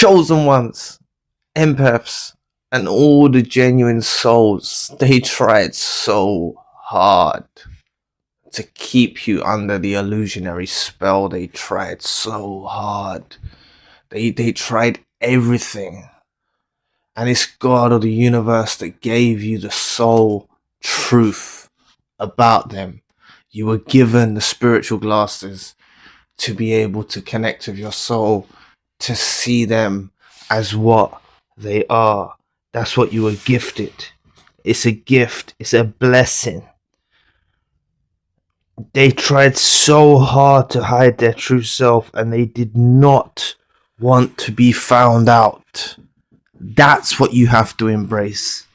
chosen ones, empaths, and all the genuine souls, they tried so hard to keep you under the illusionary spell. They tried so hard. They tried everything. And it's God or the universe that gave you the soul truth about them. You were given the spiritual glasses to be able to connect with your soul, to see them as what they are. That's what you were gifted. It's a gift. It's a blessing. They tried so hard to hide their true self, and they did not want to be found out. That's what you have to embrace.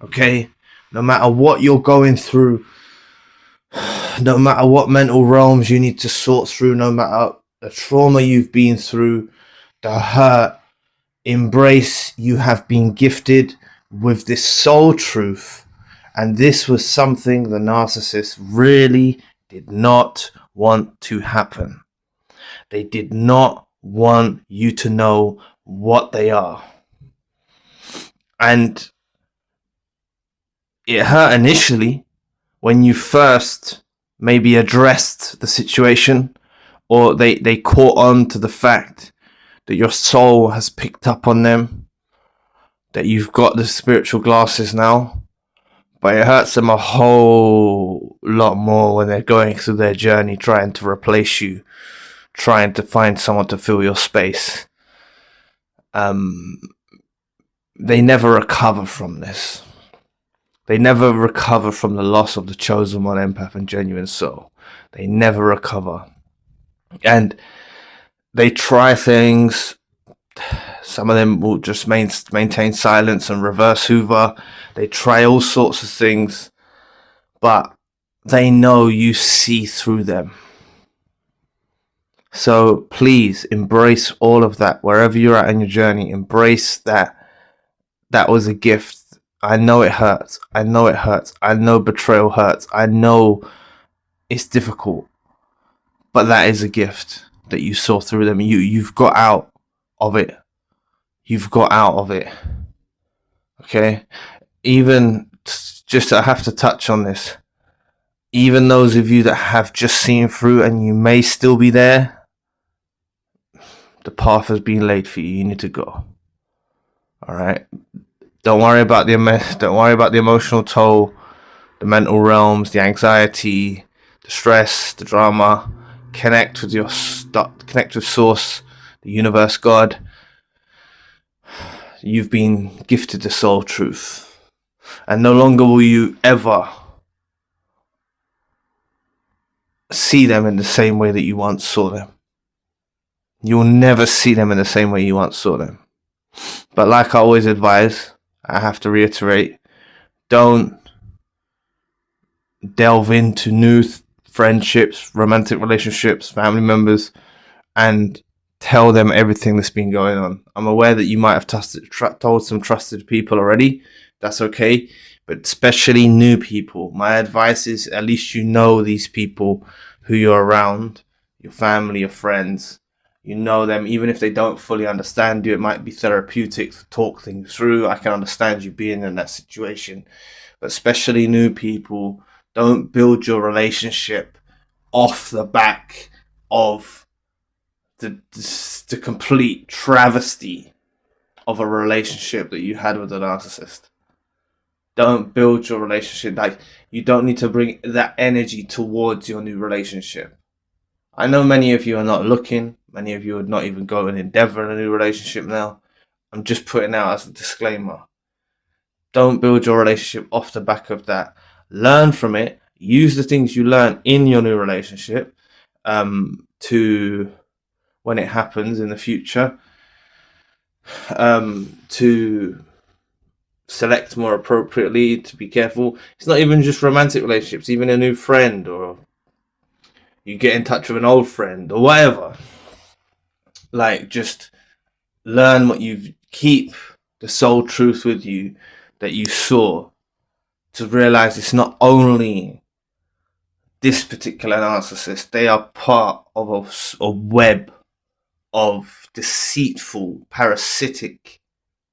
Okay? No matter what you're going through, no matter what mental realms you need to sort through, no matter the trauma you've been through, the hurt, embrace you have been gifted with this soul truth. And this was something the narcissist really did not want to happen. They did not want you to know what they are. And it hurt initially when you first maybe addressed the situation, or they caught on to the fact that your soul has picked up on them, that you've got the spiritual glasses now. But it hurts them a whole lot more when they're going through their journey trying to replace you, trying to find someone to fill your space. They never recover from this. They never recover from the loss of the chosen one, empath, and genuine soul. They never recover. And they try things. Some of them will just maintain silence and reverse Hoover. They try all sorts of things, but they know you see through them. So please embrace all of that. Wherever you're at in your journey, embrace that. That was a gift. I know it hurts. I know it hurts. I know betrayal hurts. I know it's difficult, but that is a gift that you saw through them. You've got out of it. You've got out of it. Okay? Even just, I have to touch on this. Even those of you that have just seen through and you may still be there, the path has been laid for you. You need to go. All right? Don't worry about the emotional toll, the mental realms, the anxiety, the stress, the drama. Connect with Source, the universe, God. You've been gifted the soul truth, and no longer will you ever see them in the same way that you once saw them. You will never see them in the same way you once saw them. But like I always advise, I have to reiterate, don't delve into new friendships, romantic relationships, family members, and tell them everything that's been going on. I'm aware that you might have told some trusted people already. That's okay. But especially new people, my advice is at least you know these people who you're around, your family, your friends. You know them, even if they don't fully understand you. It might be therapeutic to talk things through. I can understand you being in that situation. But especially new people, don't build your relationship off the back of the complete travesty of a relationship that you had with a narcissist. Don't build your relationship. Like, you don't need to bring that energy towards your new relationship. I know many of you are not looking. Many of you would not even go and endeavor in a new relationship now. I'm just putting out as a disclaimer. Don't build your relationship off the back of that. Learn from it. Use the things you learn in your new relationship to, when it happens in the future, to select more appropriately, to be careful. It's not even just romantic relationships, even a new friend, or you get in touch with an old friend or whatever. Like, just learn what you keep the soul truth with you that you saw, to realize it's not only this particular narcissist. They are part of a web of deceitful, parasitic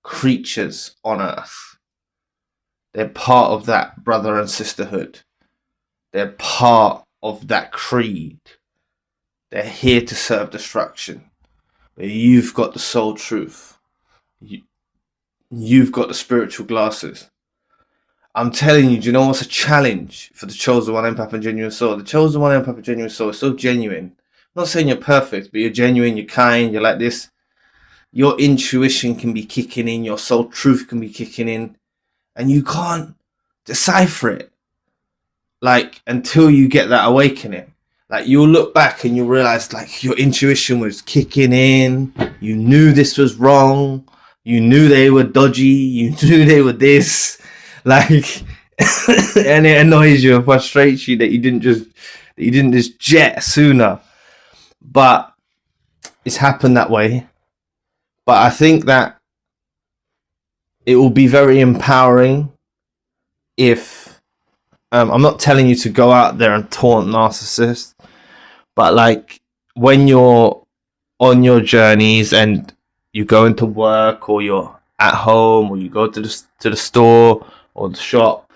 creatures on earth. They're part of that brother and sisterhood. They're part of that creed. They're here to serve destruction. But you've got the soul truth. You've got the spiritual glasses. I'm telling you, do you know what's a challenge for the chosen one, empath and genuine soul? The chosen one, empath and genuine soul is so genuine. I'm not saying you're perfect, but you're genuine, you're kind, you're like this. Your intuition can be kicking in, your soul truth can be kicking in, and you can't decipher it. Like, until you get that awakening. Like, you'll look back and you'll realize, like, your intuition was kicking in. You knew this was wrong. You knew they were dodgy. You knew they were this. Like, and it annoys you and frustrates you that you didn't just jet sooner. But it's happened that way. But I think that it will be very empowering if I'm not telling you to go out there and taunt narcissists, but like when you're on your journeys and you go into work, or you're at home, or you go to the store or the shop,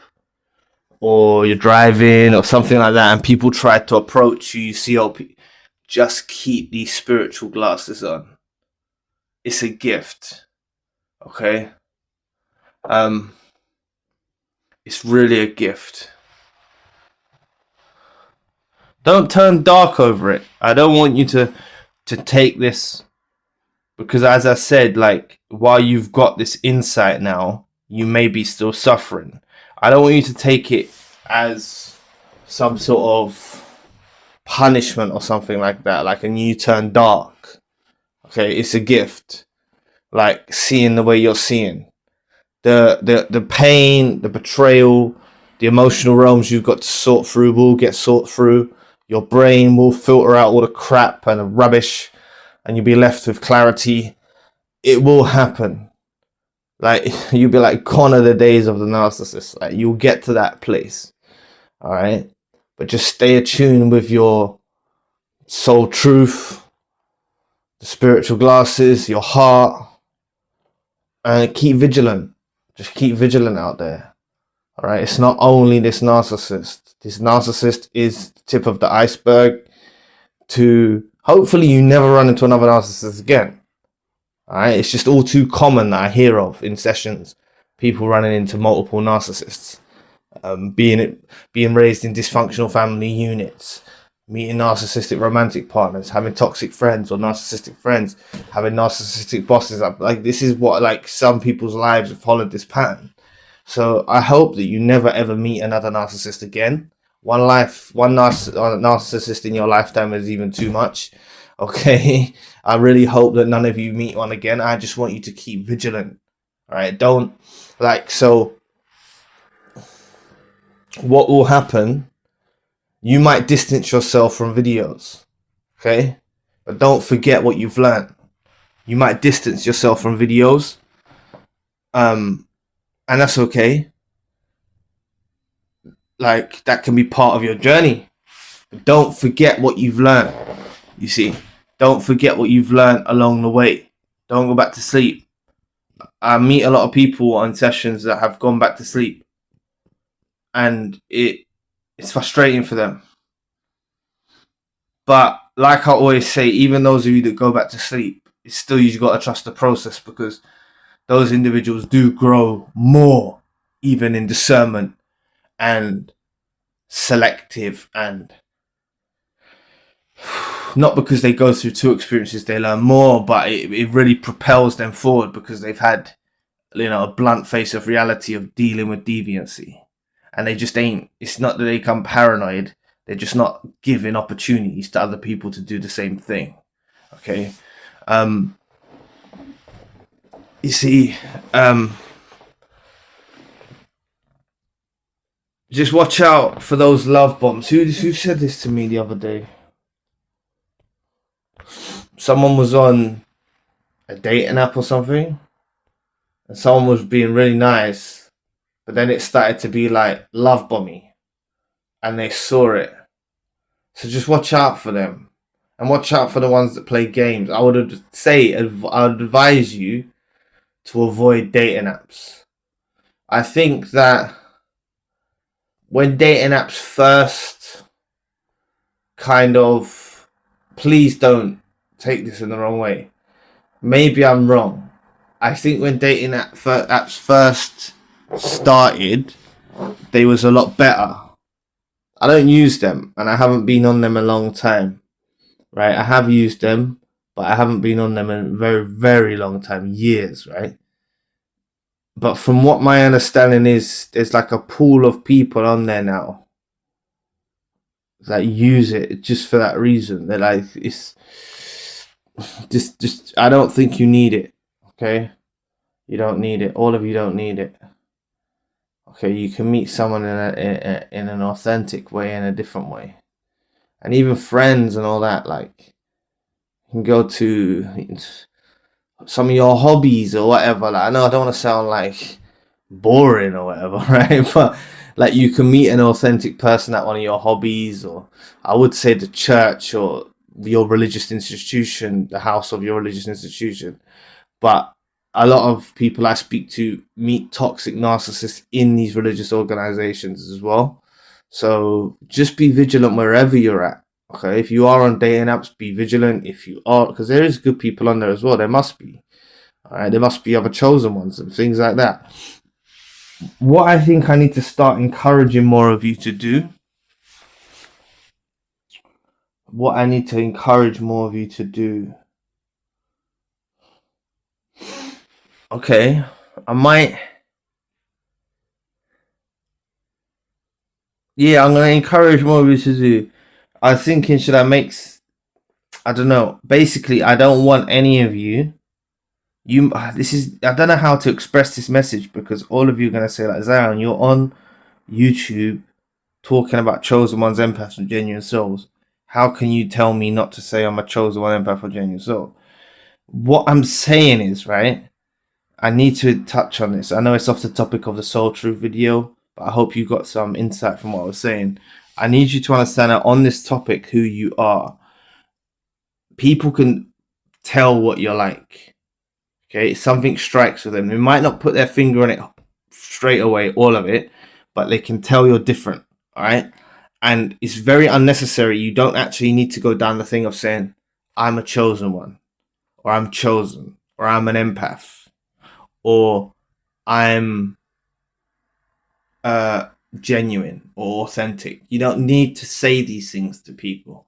or you're driving or something like that, and people try to approach you, you see, just keep these spiritual glasses on. It's a gift, okay? It's really a gift. Don't turn dark over it. I don't want you to take this, because as I said, like, while you've got this insight now, you may be still suffering. I don't want you to take it as some sort of punishment or something like that, like a new turn dark. Okay, it's a gift. Like seeing the way you're seeing. The pain, the betrayal, the emotional realms you've got to sort through will get sorted through. Your brain will filter out all the crap and the rubbish, and you'll be left with clarity. It will happen. Like, you'll be like, gone are the days of the narcissist. Like, you'll get to that place. All right? But just stay attuned with your soul truth, the spiritual glasses, your heart, and keep vigilant. Just keep vigilant out there. All right? It's not only this narcissist. This narcissist is the tip of the iceberg to hopefully you never run into another narcissist again. All right? It's just all too common that I hear of in sessions, people running into multiple narcissists, being raised in dysfunctional family units, meeting narcissistic romantic partners, having toxic friends or narcissistic friends, having narcissistic bosses. Like, this is what, like, some people's lives have followed this pattern. So I hope that you never ever meet another narcissist again. One narcissist in your lifetime is even too much. Okay, I really hope that none of you meet one again. I just want you to keep vigilant. All right, don't, like, so what will happen? You might distance yourself from videos, okay? But don't forget what you've learned. You might distance yourself from videos, and that's okay. Like, that can be part of your journey. But don't forget what you've learned. You see, don't forget what you've learned along the way. Don't go back to sleep. I meet a lot of people on sessions that have gone back to sleep, and it's frustrating for them. But like I always say, even those of you that go back to sleep, it's still, you've got to trust the process, because those individuals do grow more, even in discernment and selective, and not because they go through two experiences they learn more, but it really propels them forward, because they've had, you know, a blunt face of reality of dealing with deviancy, and they just ain't, it's not that they become paranoid, they're just not giving opportunities to other people to do the same thing. Okay, you see, just watch out for those love bombs. Who said this to me the other day? Someone was on a dating app or something, and someone was being really nice, but then it started to be like love bomby, and they saw it. So just watch out for them. and watch out for the ones that play games. I would advise you to avoid dating apps. I think that when dating apps first kind of, please don't take this in the wrong way. Maybe I'm wrong. I think when dating apps first started, they was a lot better. I don't use them, and I haven't been on them a long time, right? I have used them, but I haven't been on them in a very, very long time, years, right? But from what my understanding is, there's like a pool of people on there now that use it just for that reason. They're like, it's just I don't think you need it. Okay, you don't need it. All of you don't need it. Okay, you can meet someone in an authentic way, in a different way, and even friends and all that. Like, you can go to some of your hobbies or whatever. Like, I know I don't want to sound like boring or whatever, right? But like, you can meet an authentic person at one of your hobbies, or I would say the church or your religious institution, the house of your religious institution. But a lot of people I speak to meet toxic narcissists in these religious organizations as well. So just be vigilant wherever you're at. Okay, if you are on dating apps, be vigilant. If you are, because there is good people on there as well. There must be. All right, there must be other chosen ones and things like that. What I think I need to start encouraging more of you to do. What I need to encourage more of you to do. Okay, I might. Yeah, I'm gonna encourage more of you to do. I'm thinking, should I make? I don't know. Basically, I don't want any of you. This is. I don't know how to express this message, because all of you are gonna say, like, Zion, you're on YouTube talking about chosen ones, empaths, and genuine souls. How can you tell me not to say I'm a chosen one, empath, or genuine soul? What I'm saying is, right, I need to touch on this. I know it's off the topic of the Soul Truth video, but I hope you got some insight from what I was saying. I need you to understand that on this topic, who you are. People can tell what you're like. Okay, something strikes with them. They might not put their finger on it straight away, all of it, but they can tell you're different. All right, and it's very unnecessary. You don't actually need to go down the thing of saying, I'm a chosen one, or I'm chosen, or I'm an empath, or I'm genuine or authentic. You don't need to say these things to people.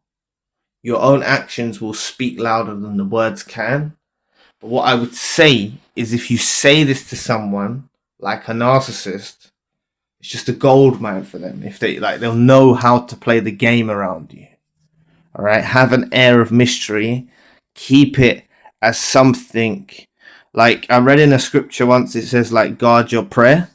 Your own actions will speak louder than the words can. But what I would say is, if you say this to someone like a narcissist, it's just a gold mine for them. If they like, they'll know how to play the game around you. All right, have an air of mystery. Keep it as something like, I read in a scripture once, it says, like, guard your prayer.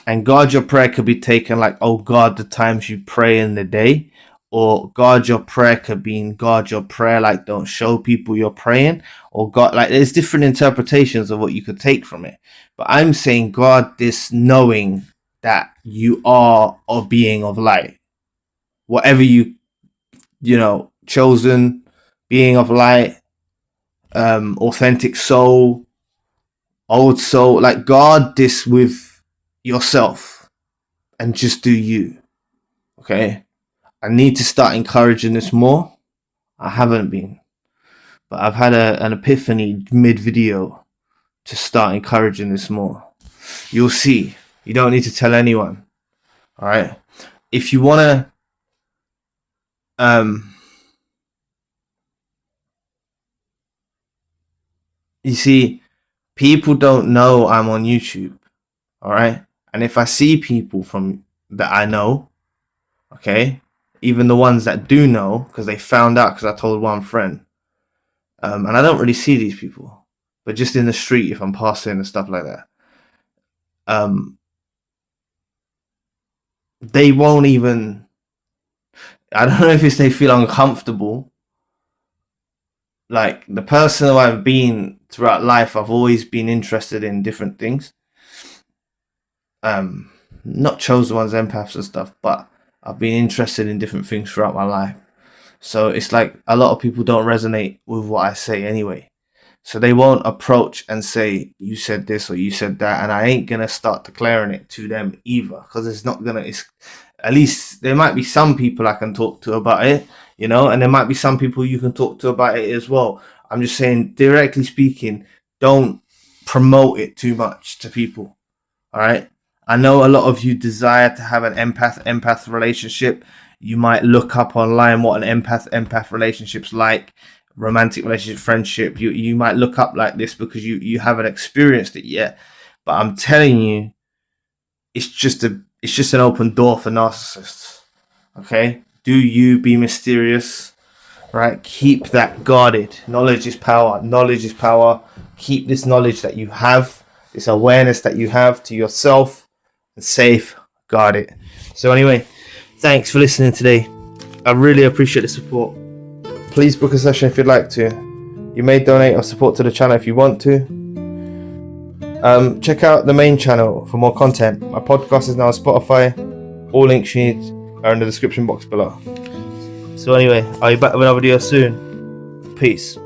And guard your prayer could be taken like, oh, guard the times you pray in the day. Or guard your prayer could mean guard your prayer, like, don't show people you're praying. Or God, like, there's different interpretations of what you could take from it. But I'm saying guard this, knowing that you are a being of light. Whatever you know, chosen, being of light, authentic soul, old soul, like, guard this with yourself and just do you. Okay, I need to start encouraging this more. I haven't been, but I've had an epiphany mid video to start encouraging this more. You'll see. You don't need to tell anyone. All right, if you want to you see, people don't know I'm on YouTube. All right, and if I see people from that I know, okay, even the ones that do know, because they found out because I told one friend, and I don't really see these people, but just in the street, if I'm passing and stuff like that, they won't even, I don't know if it's they feel uncomfortable. Like, the person who I've been throughout life, I've always been interested in different things. Not chosen ones, empaths and stuff, but I've been interested in different things throughout my life. So it's like a lot of people don't resonate with what I say anyway. So they won't approach and say, you said this or you said that. And I ain't going to start declaring it to them either, because it's not going to, at least there might be some people I can talk to about it, you know, and there might be some people you can talk to about it as well. I'm just saying, directly speaking, don't promote it too much to people. All right. I know a lot of you desire to have an empath relationship. You might look up online what an empath relationship's like, romantic relationship, friendship. You might look up like this because you haven't experienced it yet. But I'm telling you, it's just an open door for narcissists. Okay? Do you be mysterious, right? Keep that guarded. Knowledge is power. Knowledge is power. Keep this knowledge that you have, this awareness that you have to yourself, and safeguard it. So anyway, thanks for listening today. I really appreciate the support. Please book a session if you'd like to. You may donate or support to the channel if you want to. Check out the main channel for more content. My podcast is now on Spotify. All links you need are in the description box below. So anyway, I'll be back with another video soon. Peace.